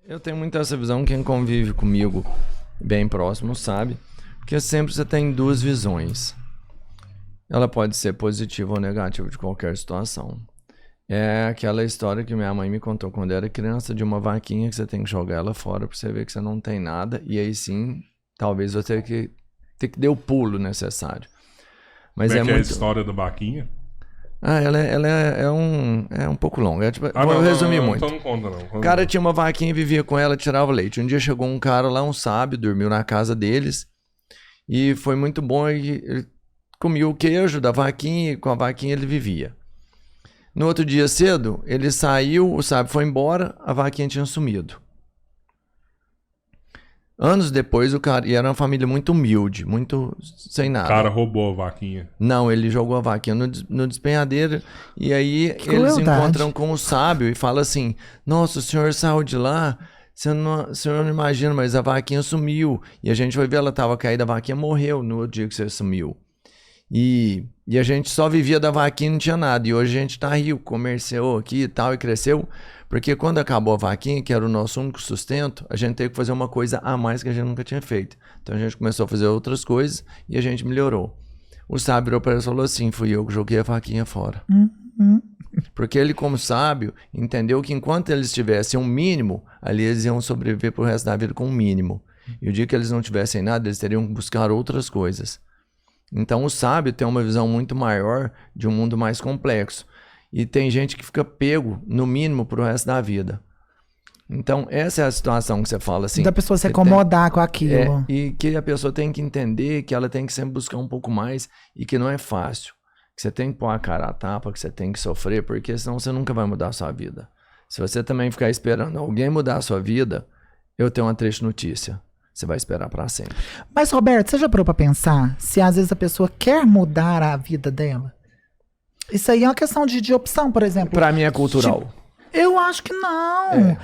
Eu tenho muito essa visão, quem convive comigo bem próximo sabe, porque sempre você tem duas visões. Ela pode ser positiva ou negativa de qualquer situação. É aquela história que minha mãe me contou quando eu era criança, de uma vaquinha que você tem que jogar ela fora pra você ver que você não tem nada, e aí sim, talvez você tenha que dar o pulo necessário. Mas Como é que é a muito... história da vaquinha? ela é um pouco longa. Vou resumir muito. Então não conta, não. O cara tinha uma vaquinha e vivia com ela, tirava leite. Um dia chegou um cara lá, um sábio, dormiu na casa deles. E foi muito bom. Ele comia o queijo da vaquinha e com a vaquinha ele vivia. No outro dia cedo, ele saiu, o sábio foi embora, a vaquinha tinha sumido. Anos depois, o cara... E era uma família muito humilde, muito sem nada. O cara roubou a vaquinha. Não, ele jogou a vaquinha no despenhadeiro. E aí eles encontram com o sábio e falam assim: nossa, o senhor saiu de lá, o senhor não imagina, mas a vaquinha sumiu. E a gente foi ver, ela estava caída, a vaquinha morreu no dia que você sumiu. E a gente só vivia da vaquinha e não tinha nada. E hoje a gente tá rico, comerciou aqui e tal, e cresceu. Porque quando acabou a vaquinha, que era o nosso único sustento, a gente teve que fazer uma coisa a mais que a gente nunca tinha feito. Então a gente começou a fazer outras coisas e a gente melhorou. O sábio virou para ele e falou assim: fui eu que joguei a vaquinha fora. Porque ele, como sábio, entendeu que enquanto eles tivessem um mínimo, ali eles iam sobreviver pro resto da vida com um mínimo. E o dia que eles não tivessem nada, eles teriam que buscar outras coisas. Então o sábio tem uma visão muito maior de um mundo mais complexo. E tem gente que fica pego, no mínimo, pro resto da vida. Então, essa é a situação que você fala assim. Da pessoa se acomodar com aquilo. E que a pessoa tem que entender que ela tem que sempre buscar um pouco mais e que não é fácil. Que você tem que pôr a cara a tapa, que você tem que sofrer, porque senão você nunca vai mudar a sua vida. Se você também ficar esperando alguém mudar a sua vida, eu tenho uma triste notícia. Você vai esperar pra sempre. Mas, Roberto, você já parou pra pensar se às vezes a pessoa quer mudar a vida dela? Isso aí é uma questão de opção, por exemplo. Pra mim é cultural. Eu acho que não.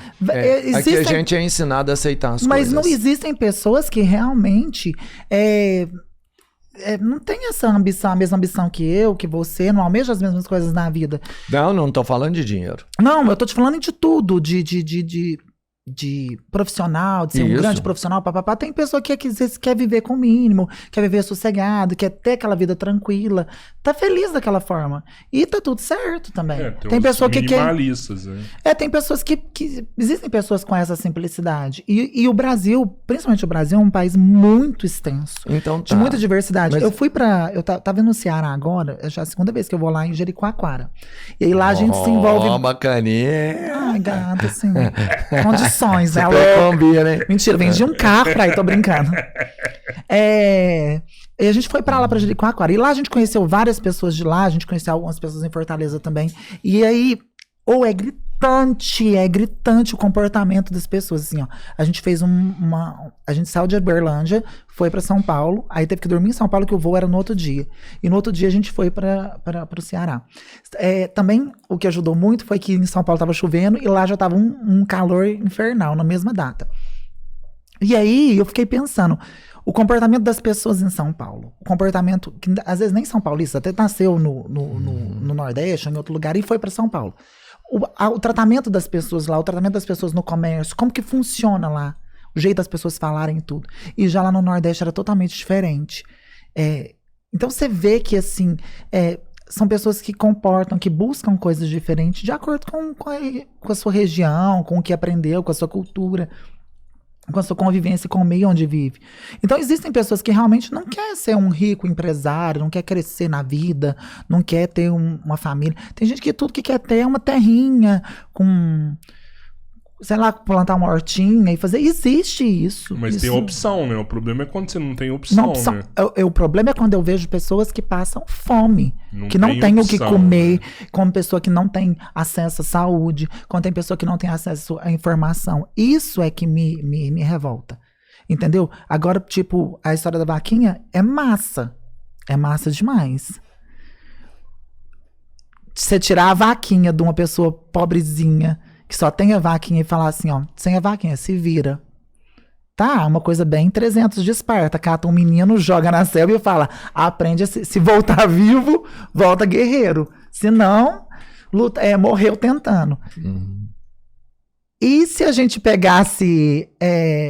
Aqui a gente é ensinado a aceitar as mas coisas. Não existem pessoas que realmente não têm essa ambição, a mesma ambição que eu, que você, não almeja as mesmas coisas na vida. Não tô falando de dinheiro. Não, eu tô te falando de tudo, de profissional, de ser um grande profissional, papapá. Tem pessoa que às vezes quer viver com o mínimo, quer viver sossegado, quer ter aquela vida tranquila, tá feliz daquela forma. E tá tudo certo também. Tem pessoa que quer... tem pessoas que... Existem pessoas com essa simplicidade. E o Brasil, principalmente o Brasil, é um país muito extenso. Então tá. De muita diversidade. Mas... Eu tava no Ceará agora, já é a segunda vez que eu vou lá em Jericoacoara. E aí lá a gente se envolve... Bacaninha. Ai, gato, assim... Condições, né? Né? Mentira, vendi um carro pra ir, tô brincando. E a gente foi pra lá, pra Jericoacoara. E lá a gente conheceu várias pessoas de lá, a gente conheceu algumas pessoas em Fortaleza também. E aí, é gritante o comportamento das pessoas, assim, ó. A gente fez a gente saiu de Uberlândia, foi pra São Paulo, aí teve que dormir em São Paulo, que o voo era no outro dia. E no outro dia a gente foi pro Ceará. Também, o que ajudou muito foi que em São Paulo tava chovendo e lá já tava um calor infernal, na mesma data. E aí, eu fiquei pensando... O comportamento das pessoas em São Paulo. O comportamento, que às vezes nem São Paulista, até nasceu no Nordeste, em outro lugar, e foi para São Paulo. O tratamento das pessoas lá, o tratamento das pessoas no comércio, como que funciona lá, o jeito das pessoas falarem tudo. E já lá no Nordeste era totalmente diferente. Então você vê que, assim, são pessoas que comportam, que buscam coisas diferentes de acordo com a sua região, com o que aprendeu, com a sua cultura, com a sua convivência com o meio onde vive. Então existem pessoas que realmente não querem ser um rico empresário, não quer crescer na vida, não quer ter uma família. Tem gente que tudo que quer ter é uma terrinha com, sei lá, plantar uma hortinha e fazer. Existe isso. Mas isso. Tem opção, né? O problema é quando você não tem opção, né? O problema é quando eu vejo pessoas que passam fome, que não tem o que comer, né? Como pessoa que não tem acesso à saúde, quando tem pessoa que não tem acesso à informação. Isso é que me revolta. Entendeu? Agora, tipo, a história da vaquinha é massa. É massa demais. Você tirar a vaquinha de uma pessoa pobrezinha, que só tem a vaquinha, e falar assim, ó, sem a vaquinha, se vira. Tá, uma coisa bem 300 de Esparta. Cata um menino, joga na selva e fala, aprende a se voltar vivo, volta guerreiro. Se não, morreu tentando. E se a gente pegasse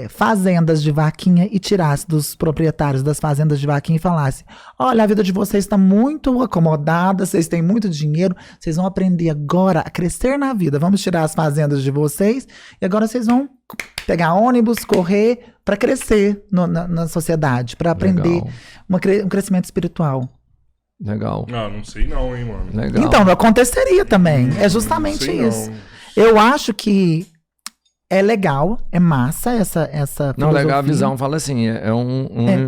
fazendas de vaquinha e tirasse dos proprietários das fazendas de vaquinha e falasse: olha, a vida de vocês está muito acomodada, vocês têm muito dinheiro, vocês vão aprender agora a crescer na vida. Vamos tirar as fazendas de vocês e agora vocês vão pegar ônibus, correr para crescer na sociedade, para aprender um crescimento espiritual. Legal. Não sei não, hein, mano. Legal. Então, não aconteceria também. É justamente isso. Não. Eu acho que é legal, é massa essa filosofia. Não, legal a visão, fala assim,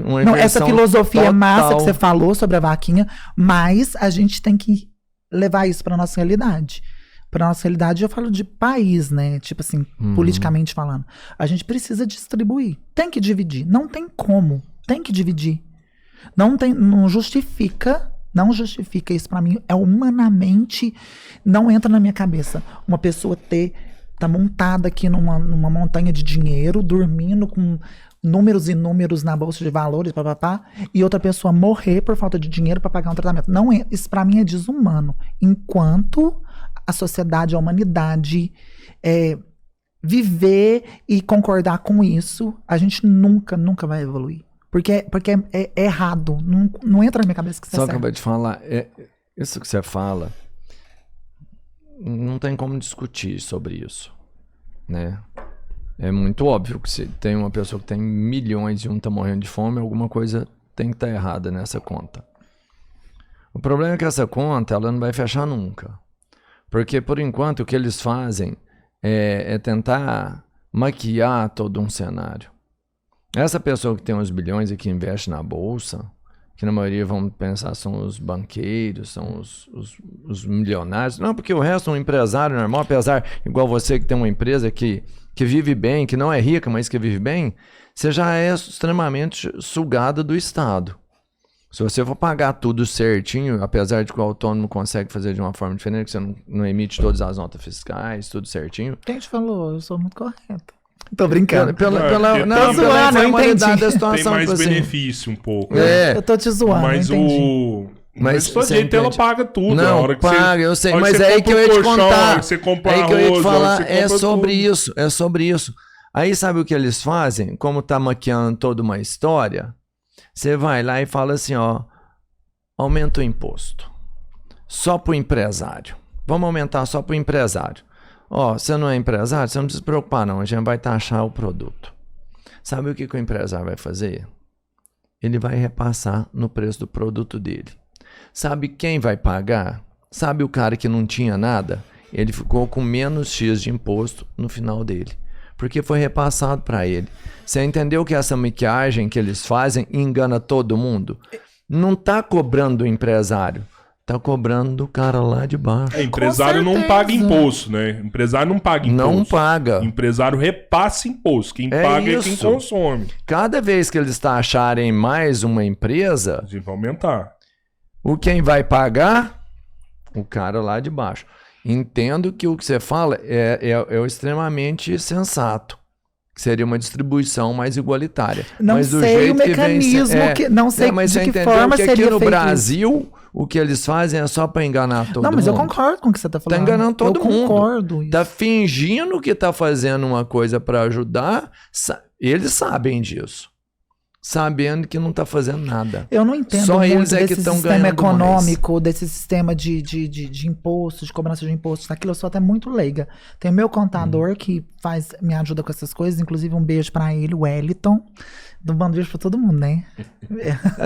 uma não, essa filosofia total. É massa que você falou sobre a vaquinha, mas a gente tem que levar isso para nossa realidade. Para nossa realidade, eu falo de país, né? Tipo assim, politicamente falando. A gente precisa distribuir, tem que dividir, não tem como, tem que dividir. Não justifica isso para mim, é humanamente, não entra na minha cabeça. Uma pessoa tá montada aqui numa montanha de dinheiro, dormindo com números e números na bolsa de valores, papapá, e outra pessoa morrer por falta de dinheiro para pagar um tratamento. Não é, isso para mim é desumano. Enquanto a sociedade, a humanidade viver e concordar com isso, a gente nunca vai evoluir. Porque é errado. Não entra na minha cabeça que isso é certo. Só acabei de falar, isso que você fala, não tem como discutir sobre isso, né? É muito óbvio que se tem uma pessoa que tem milhões e um tá morrendo de fome, alguma coisa tem que estar errada nessa conta. O problema é que essa conta, ela não vai fechar nunca. Porque, por enquanto, o que eles fazem é tentar maquiar todo um cenário. Essa pessoa que tem uns bilhões e que investe na bolsa, que na maioria vamos pensar são os banqueiros, são os milionários. Não, porque o resto é um empresário normal, apesar, igual você que tem uma empresa que vive bem, que não é rica, mas que vive bem, você já é extremamente sugada do Estado. Se você for pagar tudo certinho, apesar de que o autônomo consegue fazer de uma forma diferente, que você não emite todas as notas fiscais, tudo certinho. Quem te falou? Eu sou muito correto. Tô brincando. Pela informalidade da situação. Tem mais assim. benefício um pouco. Eu tô te zoando, mas Mas só jeito ela paga tudo. Não, a hora que paga, eu sei. Mas é aí que eu ia te contar. Aí que eu ia te falar, é sobre isso. É sobre isso. Aí sabe o que eles fazem? Como tá maquiando toda uma história, você vai lá e fala assim, ó, aumenta o imposto. Só pro empresário. Vamos aumentar só pro empresário. Ó, você não é empresário, você não precisa se preocupar não, a gente vai taxar o produto. Sabe o que o empresário vai fazer? Ele vai repassar no preço do produto dele. Sabe quem vai pagar? Sabe o cara que não tinha nada? Ele ficou com menos X de imposto no final dele. Porque foi repassado para ele. Você entendeu que essa maquiagem que eles fazem engana todo mundo? Não tá cobrando do empresário. Tá cobrando do cara lá de baixo. Empresário não paga imposto, né? Empresário não paga imposto. Não paga. Empresário repassa imposto. Quem paga é quem consome. Cada vez que eles taxarem mais uma empresa, a gente vai aumentar. Quem vai pagar? O cara lá de baixo. Entendo que o que você fala é extremamente sensato. Que seria uma distribuição mais igualitária. Não mas do sei jeito o mecanismo, não sei mas de você que forma que seria aqui no feito Brasil, isso. O que eles fazem é só para enganar todo mundo. Não, mas eu concordo com o que você tá falando. Tá enganando todo mundo. Eu concordo. Isso. Tá fingindo que tá fazendo uma coisa para ajudar. Eles sabem disso. Sabendo que não tá fazendo nada. Eu não entendo só muito eles é que desse sistema econômico, desse sistema de impostos, de cobrança de impostos. Naquilo eu sou até muito leiga. Tem o meu contador que me ajuda com essas coisas. Inclusive, um beijo pra ele, o Wellington. Um beijo pra todo mundo, né?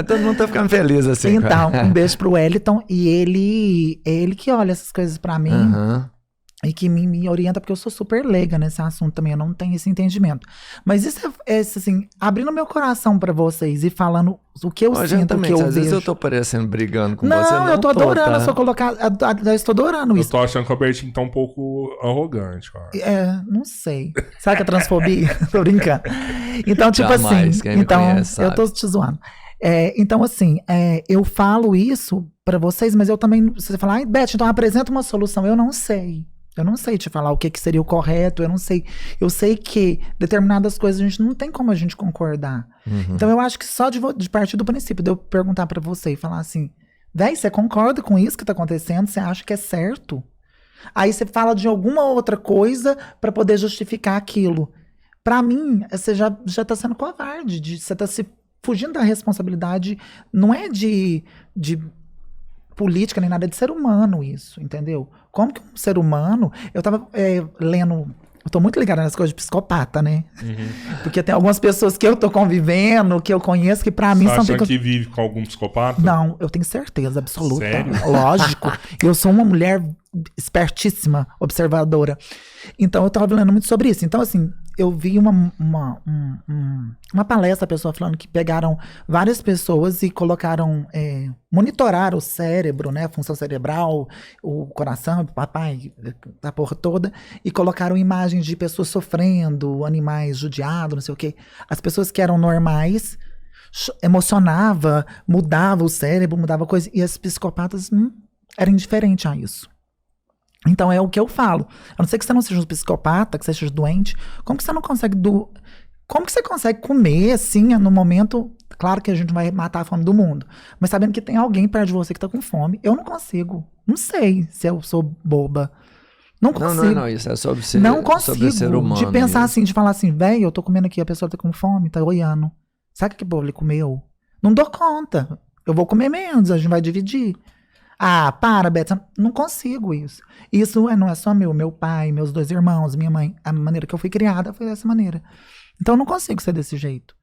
Todo mundo tá ficando feliz assim. Então, um beijo pro Wellington. E ele que olha essas coisas pra mim. E que me orienta, porque eu sou super leiga nesse assunto também, eu não tenho esse entendimento. Mas isso é assim, abrindo meu coração pra vocês e falando o que eu sinto, o que eu vejo. Às vezes eu tô parecendo brigando com você. Não, eu tô adorando, eu sou colocado, eu estou adorando isso. Eu tô achando que o Albertinho tá um pouco arrogante, cara. Não sei. Será que é transfobia? Tô brincando. Então, tipo Jamais, assim, eu tô te zoando. Então, assim, eu falo isso pra vocês, mas eu também, você fala, Beth, então apresenta uma solução. Eu não sei. Eu não sei te falar o que seria o correto, eu não sei. Eu sei que determinadas coisas a gente não tem como a gente concordar. Então eu acho que só de partir do princípio, de eu perguntar pra você e falar assim, véi, você concorda com isso que tá acontecendo? Você acha que é certo? Aí você fala de alguma outra coisa pra poder justificar aquilo. Pra mim, você já tá sendo covarde. Você tá se fugindo da responsabilidade. Não é de política nem nada, é de ser humano isso, entendeu? Como que um ser humano... Eu tava lendo... Eu tô muito ligada nas coisas de psicopata, né? Porque tem algumas pessoas que eu tô convivendo, que eu conheço, que pra mim são... Você acha que vive com algum psicopata? Não, eu tenho certeza absoluta. Sério? Lógico. Eu sou uma mulher espertíssima, observadora. Então, eu tava lendo muito sobre isso. Então, assim, eu vi uma palestra, a pessoa falando que pegaram várias pessoas e colocaram, monitoraram o cérebro, né, a função cerebral, o coração, o papai, a porra toda, e colocaram imagens de pessoas sofrendo, animais judiados, não sei o quê. As pessoas que eram normais emocionava, mudava o cérebro, mudava coisa, e as psicopatas eram indiferentes a isso. Então é o que eu falo. A não ser que você não seja um psicopata, que você seja doente, como que você não consegue como que você consegue comer assim, no momento, claro que a gente vai matar a fome do mundo, mas sabendo que tem alguém perto de você que tá com fome, eu não consigo. Não sei se eu sou boba. Não consigo. Não, isso é sobre ser, não consigo sobre ser humano. De pensar mesmo. assim, de falar assim, velho, eu tô comendo aqui, a pessoa tá com fome, tá olhando. Sabe o que o ele comeu? Não dou conta. Eu vou comer menos, a gente vai dividir. Ah, para, Beth, não consigo isso. Isso não é só meu pai, meus 2 irmãos, minha mãe. A maneira que eu fui criada foi dessa maneira. Então eu não consigo ser desse jeito.